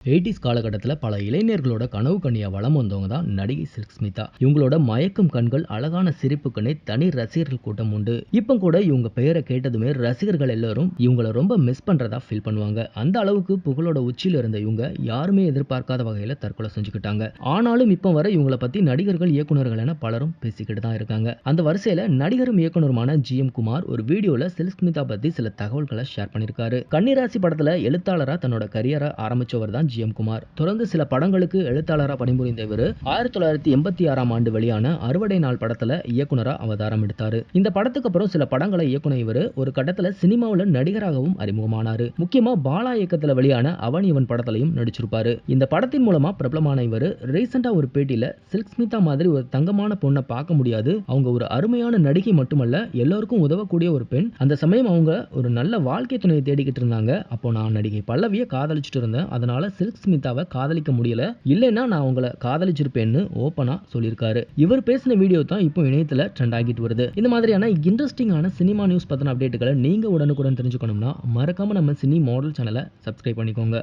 Eighties காலகட்டத்தில் பல இளைஞர்களோட கனவு கண்ணியா வலம் வந்தவங்க தான் நடிகை சில்க் ஸ்மிதா. இவங்களோட மயக்கும் கண்கள், அழகான சிரிப்புக்குன்னே தனி ரசிகர்கள் கூட்டம் உண்டு. இப்போ கூட இவங்க பெயரை கேட்டதுமே ரசிகர்கள் எல்லாரும் இவங்களை ரொம்ப மிஸ் பண்றதா ஃபீல் பண்ணுவாங்க. அந்த அளவுக்கு புகழோட உச்சியில இருந்த இவங்க யாருமே எதிர்பார்க்காத வகையில தற்கொலை செஞ்சுக்கிட்டாங்க. ஆனாலும் இப்போ வரை இவங்களை பத்தி நடிகர்கள், இயக்குநர்கள் என பலரும் பேசிக்கிட்டு தான் இருக்காங்க. அந்த வரிசையில நடிகரும் இயக்குனருமான ஜி.எம். குமார் ஒரு வீடியோல சில்க் ஸ்மிதா பத்தி சில தகவல்களை ஷேர் பண்ணிருக்காரு. கன்னிராசி படத்துல எழுத்தாளரா தன்னோட கரியரை ஆரம்பிச்சவர் தான் ஜி.எம். குமார். தொடர்ந்து சில படங்களுக்கு எழுத்தாளரா பணிபுரிந்த இவர் 1986ஆம் ஆண்டு வெளியான அறுவடை நாள் படத்துல இயக்குனரா அவதாரம் எடுத்தாரு. இந்த படத்துக்கு அப்புறம் சில படங்களை இயக்குன இவர் ஒரு கட்டத்துல சினிமாவுல நடிகராகவும் அறிமுகமானாரு. முக்கியமா பாலா இயக்கத்துல வெளியான அவன் இவன் படத்திலையும் நடிச்சிருப்பாரு. இந்த படத்தின் மூலமா பிரபலமான இவர் ரீசெண்டா ஒரு பேட்டியில சில்க் ஸ்மிதா மாதிரி ஒரு தங்கமான பொண்ணை பார்க்க முடியாது, அவங்க ஒரு அருமையான நடிகை மட்டுமல்ல, எல்லோருக்கும் உதவக்கூடிய ஒரு பெண். அந்த சமயம் அவங்க ஒரு நல்ல வாழ்க்கை துணையை தேடிக்கிட்டு இருந்தாங்க. அப்போ நான் நடிகை பல்லவியை காதலிச்சுட்டு இருந்தேன். அதனால சில்க் ஸ்மிதாவை காதலிக்க முடியல, இல்லைன்னா நான் உங்களை காதலிச்சிருப்பேன்னு ஓப்பனா சொல்லியிருக்காரு. இவர் பேசின வீடியோ தான் இப்போ இணையத்துல ட்ரெண்ட் ஆகிட்டு வருது. இந்த மாதிரியான இன்ட்ரெஸ்டிங்கான சினிமா நியூஸ் பத்தின அப்டேட்டுகளை நீங்க உடனுக்குடன் தெரிஞ்சுக்கணும்னா மறக்காம நம்ம சினி மாடல் சேனலை சப்ஸ்கிரைப் பண்ணிக்கோங்க.